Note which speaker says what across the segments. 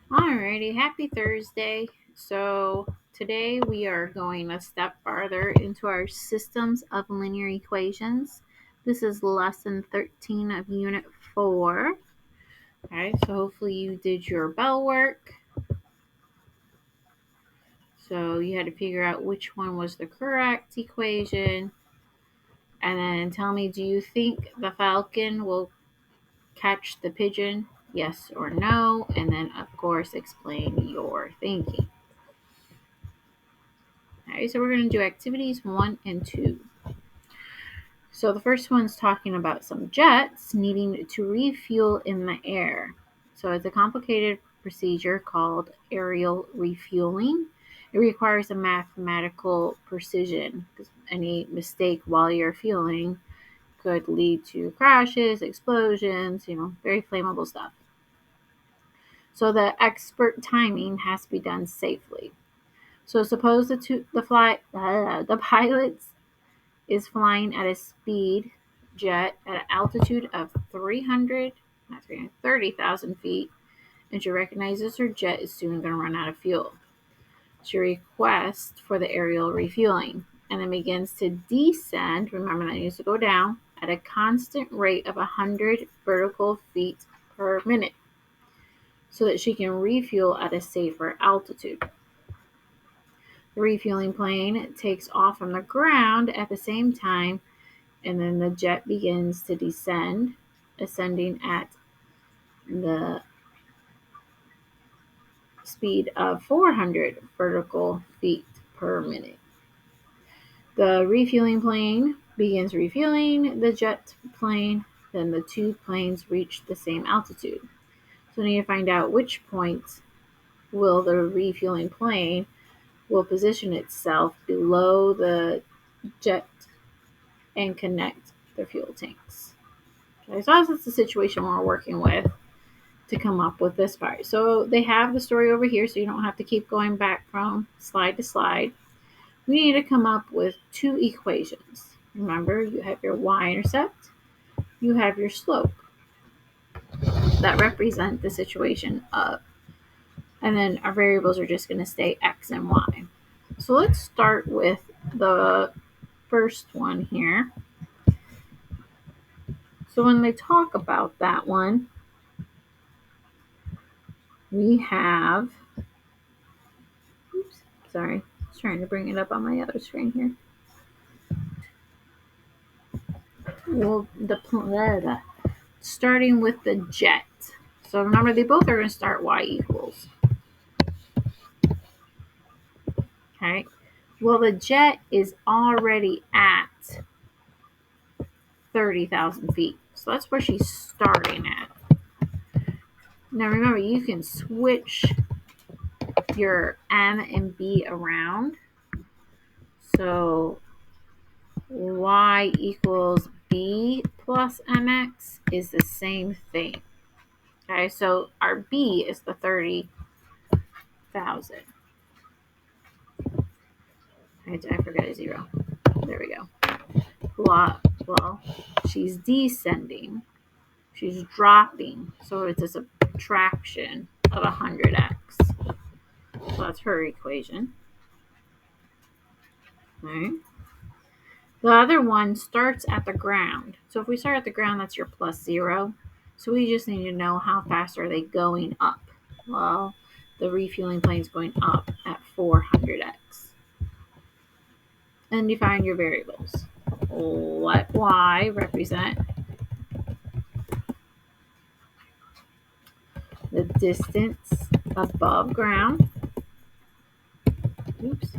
Speaker 1: Alrighty, happy Thursday. So today we are going a step farther into our systems of linear equations. This is lesson 13 of unit 4. Okay, so hopefully you did your bell work. So you had to figure out which one was the correct equation. And then tell me, do you think the falcon will catch the pigeon? Yes or no? And then, of course, explain your thinking. Okay, so we're going to do activities 1 and 2. So the first one's talking about some jets needing to refuel in the air. So it's a complicated procedure called aerial refueling. It requires a mathematical precision because any mistake while you're fueling could lead to crashes, explosions, very flammable stuff. So the expert timing has to be done safely. So suppose the pilots is flying at a speed jet at an altitude of 30,000 feet, and she recognizes her jet is soon going to run out of fuel. She requests for the aerial refueling and then begins to descend. Remember, that needs to go down at a constant rate of 100 vertical feet per minute so that she can refuel at a safer altitude. The refueling plane takes off from the ground at the same time, and then the jet begins to descend, ascending at the speed of 400 vertical feet per minute. The refueling plane begins refueling the jet plane, then the two planes reach the same altitude. So we need to find out which point will the refueling plane will position itself below the jet and connect the fuel tanks. Okay, so that's the situation we're working with to come up with this part. So they have the story over here, so you don't have to keep going back from slide to slide. We need to come up with two equations. Remember, you have your y-intercept, you have your slope that represent the situation of, and then our variables are just going to stay x and y. So let's start with the first one here. So when they talk about that one, we have, oops, sorry, I was trying to bring it up on my other screen here. Well, starting with the jet. So remember, they both are going to start y equals. Okay. Well, the jet is already at 30,000 feet. So that's where she's starting at. Now remember, you can switch your M and B around. So y equals B plus mx is the same thing. Okay, so our B is the 30,000. I forgot a zero. There we go. Well, she's descending. She's dropping. So it's a subtraction of 100x. So that's her equation. All right. The other one starts at the ground. So if we start at the ground, that's your plus 0. So we just need to know how fast are they going up. Well, the refueling plane is going up at 400x. And define your variables. Let y represent the distance above ground. Oops.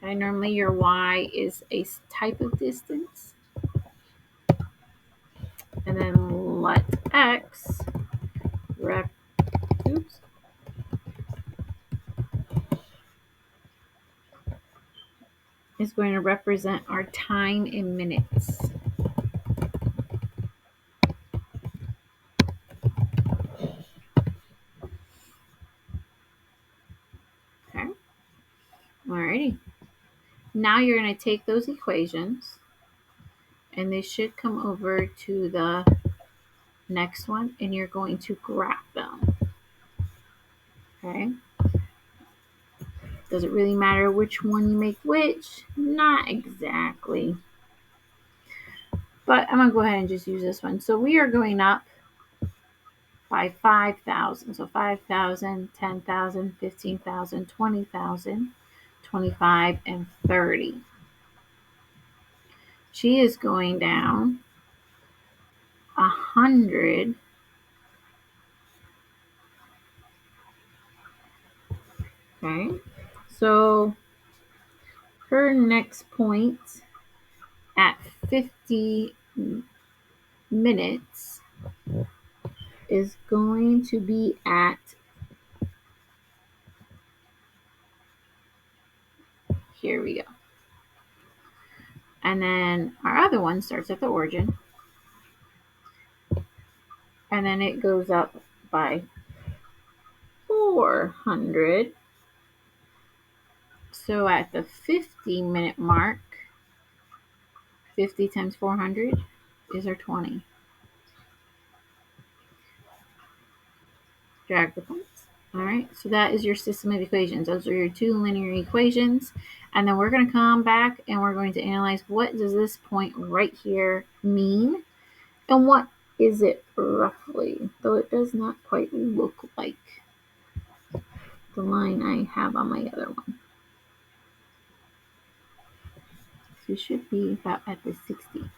Speaker 1: Okay, normally your y is a type of distance. And then let x is going to represent our time in minutes. Okay. Alrighty. Now you're going to take those equations and they should come over to the next one, and you're going to graph them. Okay? Does it really matter which one you make which? Not exactly. But I'm going to go ahead and just use this one. So we are going up by 5,000. So 5,000, 10,000, 15,000, 20,000, 25, and 30. She is going down 100. Okay. So her next point at 50 minutes is going to be at, here we go. And then our other one starts at the origin. And then it goes up by 400. So at the 50-minute mark, 50 times 400 is our 20. Drag the points. All right, so that is your system of equations. Those are your two linear equations. And then we're going to come back and we're going to analyze what does this point right here mean and what is it roughly, though it does not quite look like the line I have on my other one. So it should be about at the 60.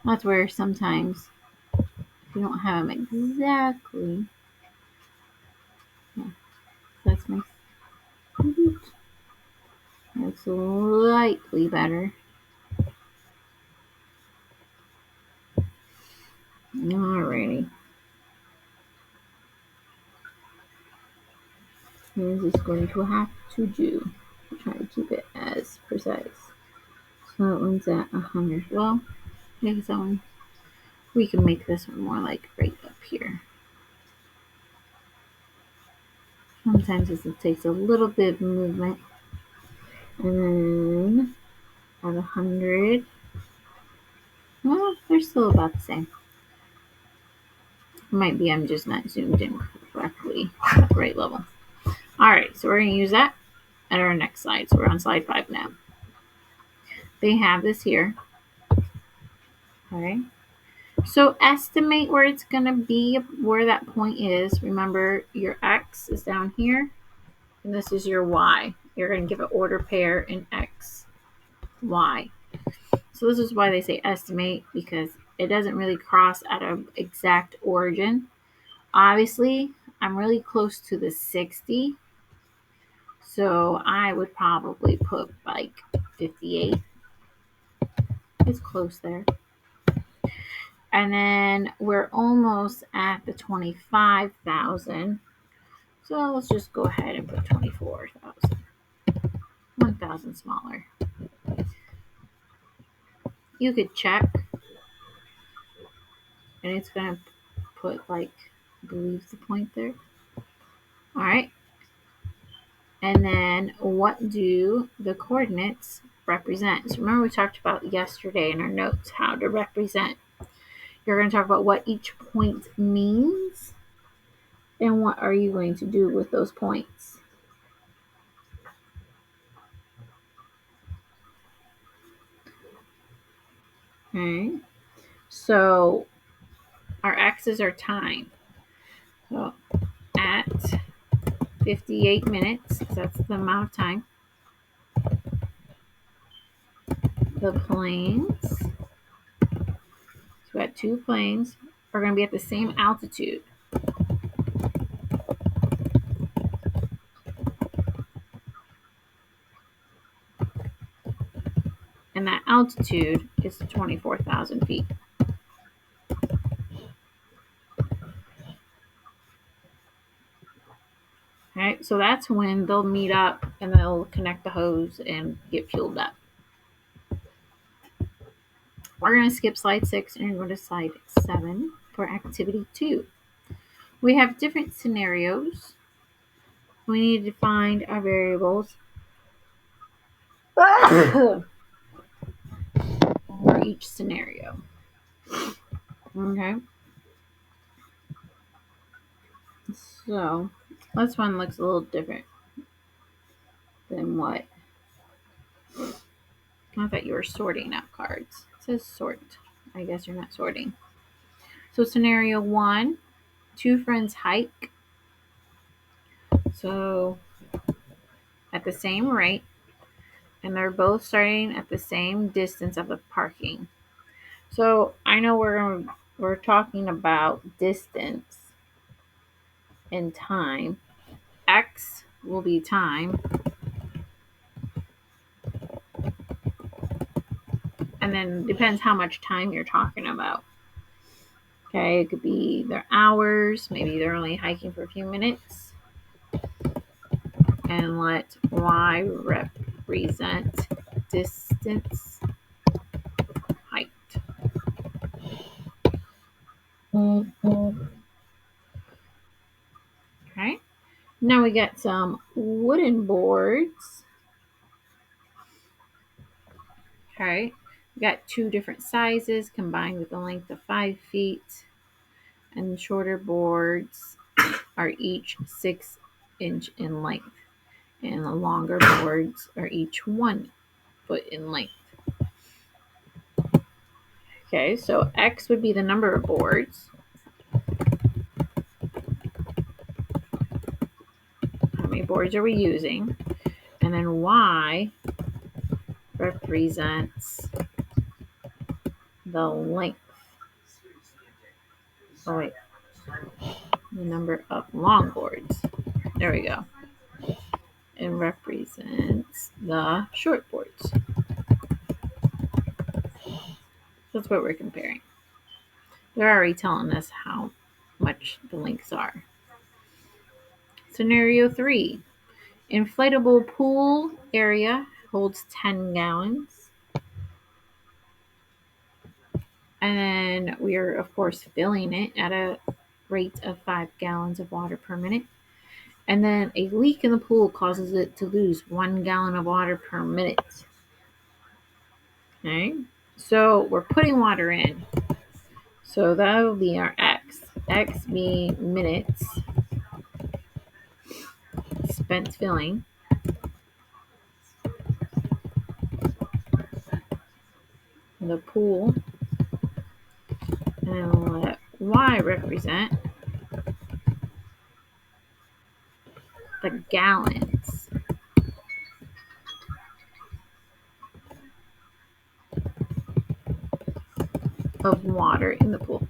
Speaker 1: That's where sometimes if you don't have them exactly, yeah, that's my that's slightly better. Alrighty. This is going to have to do. I'll try to keep it as precise. So that one's at 100. Well, maybe that one. We can make this one more like right up here. Sometimes this takes a little bit of movement. And then at 100. Well, they're still about the same. Might be I'm just not zoomed in correctly at the right level. Alright, so we're going to use that at our next slide. So we're on slide 5 now. They have this here. Okay. So estimate where it's going to be, where that point is. Remember, your X is down here, and this is your Y. You're going to give an order pair in X, Y. So this is why they say estimate, because it doesn't really cross at an exact origin. Obviously, I'm really close to the 60. So I would probably put like 58. It's close there. And then we're almost at the 25,000. So let's just go ahead and put 24,000. 1,000 smaller. You could check. And it's going to put like, I believe the point there. All right. And then what do the coordinates represent? So remember we talked about yesterday in our notes how to represent. You're going to talk about what each point means and what are you going to do with those points. Okay. So our x's are time. So at 58 minutes, because that's the amount of time, the planes, so we got two planes, are going to be at the same altitude. And that altitude is 24,000 feet. Alright, so that's when they'll meet up and they'll connect the hose and get fueled up. We're going to skip slide 6 and go to slide 7 for activity 2. We have different scenarios. We need to find our variables for each scenario. Okay. So this one looks a little different than what I thought you were sorting out cards. It says sort. I guess you're not sorting. So scenario 1, two friends hike. So at the same rate, and they're both starting at the same distance of the parking. So I know we're talking about distance and time. X will be time, and then depends how much time you're talking about. Okay, it could be their hours, maybe they're only hiking for a few minutes. And let Y represent distance hiked. Okay, now we got some wooden boards. Okay, we got two different sizes combined with a length of 5 feet, and shorter boards are each 6 inch in length, and the longer boards are each 1 foot in length. Okay, so X would be the number of boards. How many boards are we using? And then Y represents the length. Oh, wait. The number of long boards. There we go. And represents the short boards. That's what we're comparing. They're already telling us how much the lengths are. Scenario 3. Inflatable pool area holds 10 gallons. And then we are, of course, filling it at a rate of 5 gallons of water per minute. And then a leak in the pool causes it to lose 1 gallon of water per minute. Okay, so we're putting water in. So that will be our X. X being minutes spent filling. The pool. And let Y represent the gallons of water in the pool.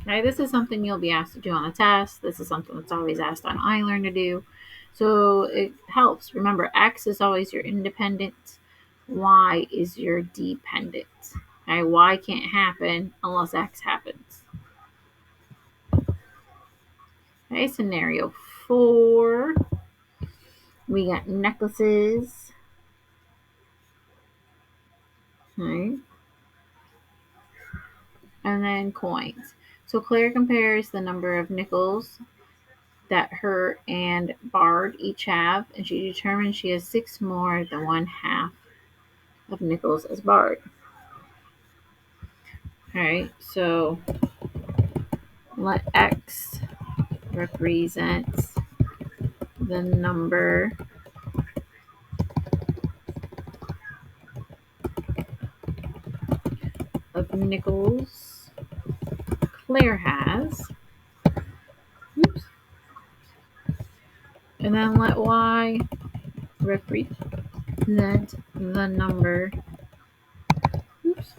Speaker 1: Okay, this is something you'll be asked to do on the test. This is something that's always asked on iLearn to do. So it helps. Remember, X is always your independent. Y is your dependent. Okay, Y can't happen unless X happens. Okay, scenario 4. We got necklaces. Okay. And then coins. So Claire compares the number of nickels that her and Bard each have, and she determines she has 6 more than 1/2 of nickels as Bard. Alright, so let X represent the number of nickels Claire has. Oops. And then let Y represent the number. Oops.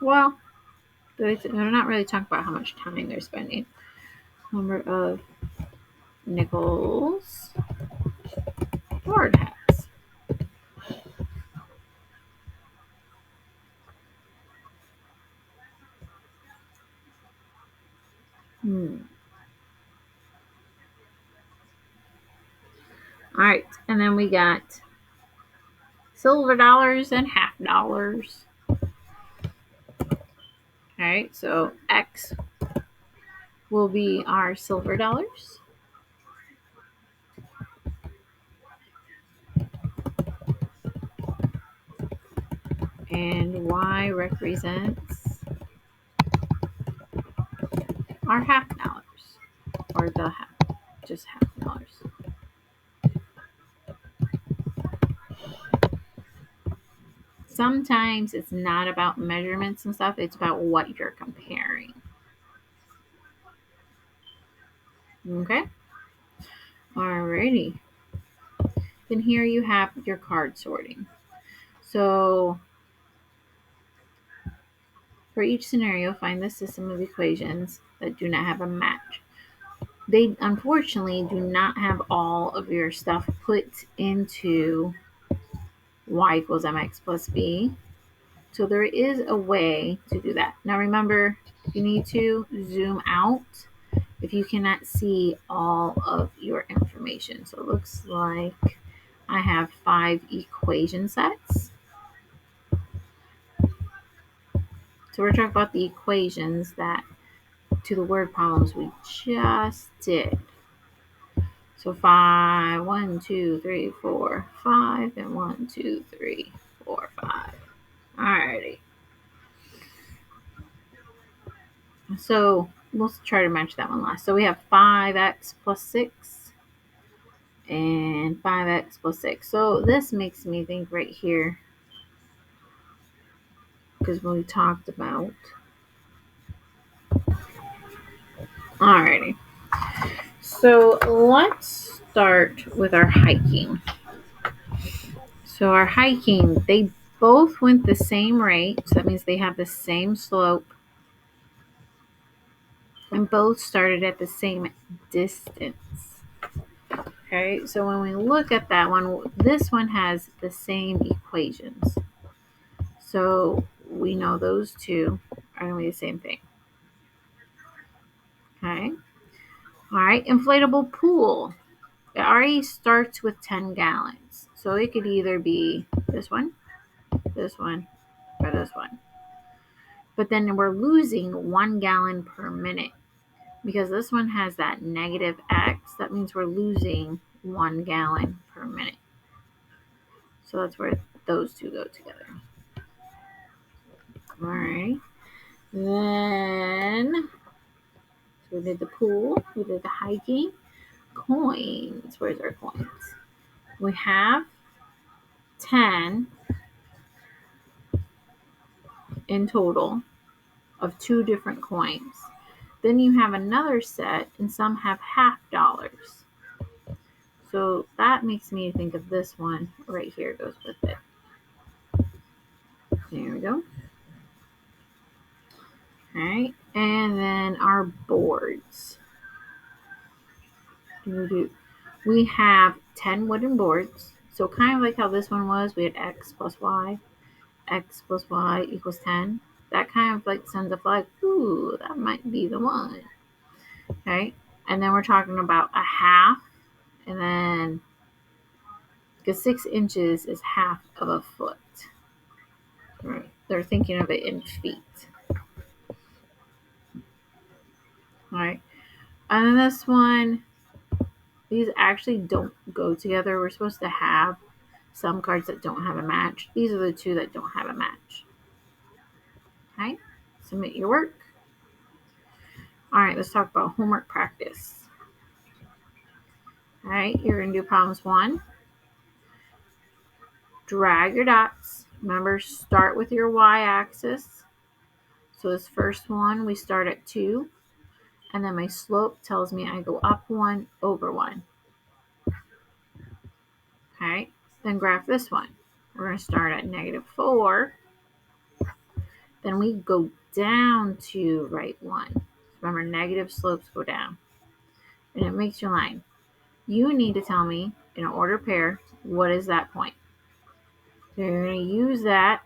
Speaker 1: Well, they're not really talking about how much time they're spending. Number of nickels Bard has. All right, and then we got silver dollars and half dollars. All right, so X will be our silver dollars. And Y represents are half dollars, or the half, just half dollars. Sometimes it's not about measurements and stuff, it's about what you're comparing. Okay? Alrighty. Then here you have your card sorting. So for each scenario, find the system of equations that do not have a match. They unfortunately do not have all of your stuff put into y equals mx plus b. So there is a way to do that. Now remember, you need to zoom out if you cannot see all of your information. So it looks like I have 5 equation sets. So we're talking about the equations that to the word problems we just did. So 5, 1, 2, 3, 4, 5, and 1, 2, 3, 4, 5. Alrighty. So we'll try to match that one last. So we have 5x plus 6 and 5x plus 6. So this makes me think right here, because when we talked about. Alrighty. So let's start with our hiking. So our hiking, they both went the same rate. So that means they have the same slope. And both started at the same distance. Okay, so when we look at that one, this one has the same equations. So we know those two are going to be the same thing. Okay. All right, inflatable pool. It already starts with 10 gallons. So it could either be this one, or this one. But then we're losing 1 gallon per minute. Because this one has that negative x, that means we're losing 1 gallon per minute. So that's where those two go together. All right. Then, so we did the pool, we did the hiking. Coins. Where's our coins? We have 10 in total of 2 different coins. Then you have another set, and some have half dollars. So that makes me think of this one right here goes with it. There we go. All right, and then our boards. We have 10 wooden boards. So kind of like how this one was, we had x plus y equals 10. That kind of like sends a flag, ooh, that might be the one. Okay, and then we're talking about a half, and then because 6 inches is half of a foot. Right. They're thinking of it in feet. All right, and then this one, these actually don't go together. We're supposed to have some cards that don't have a match. These are the 2 that don't have a match. Okay, submit your work. All right, let's talk about homework practice. All right, you're going to do problems 1. Drag your dots. Remember, start with your y-axis. So this first one, we start at 2. And then my slope tells me I go up 1 over 1. Okay, then graph this one. We're going to start at -4. Then we go down to right 1. Remember, negative slopes go down. And it makes your line. You need to tell me, in an order pair, what is that point? So you're going to use that.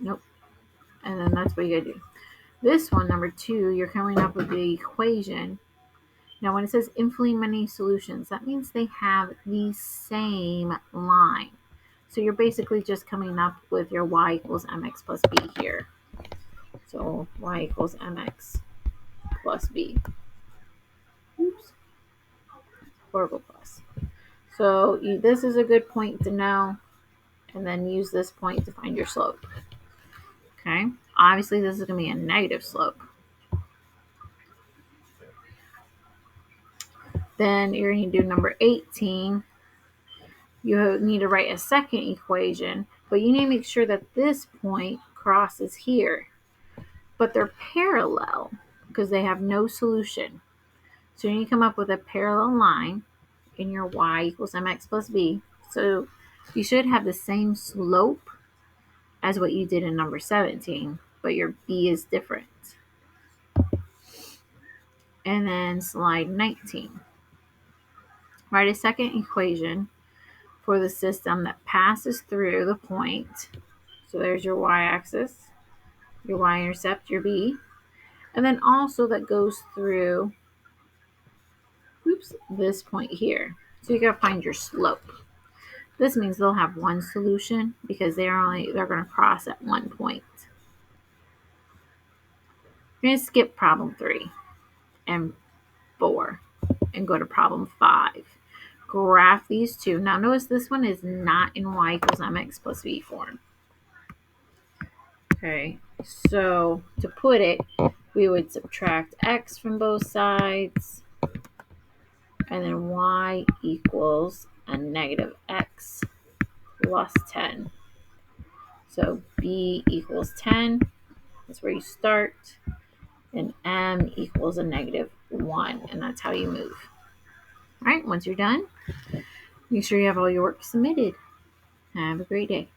Speaker 1: Nope. And then that's what you got to do. This one, number 2, you're coming up with the equation. Now, when it says infinitely many solutions, that means they have the same line. So you're basically just coming up with your y equals mx plus b here. So y equals mx plus b. Oops. Horrible plus. So this is a good point to know, and then use this point to find your slope. Okay. Obviously, this is going to be a negative slope. Then you're going to do number 18. You need to write a second equation, but you need to make sure that this point crosses here. But they're parallel because they have no solution. So you need to come up with a parallel line in your y equals mx plus b. So you should have the same slope as what you did in number 17, but your b is different. And then slide 19. Write a second equation for the system that passes through the point. So there's your y-axis, your y-intercept, your b. And then also that goes through this point here. So you got to find your slope. This means they'll have one solution because they're going to cross at one point. You're going to skip problem 3 and 4 and go to problem 5. Graph these two. Now notice this one is not in y equals mx plus b form. Okay, so to put it, we would subtract x from both sides, and then y equals a negative x plus 10. So b equals 10. That's where you start. And m equals a negative 1. And that's how you move. All right, once you're done, make sure you have all your work submitted. Have a great day.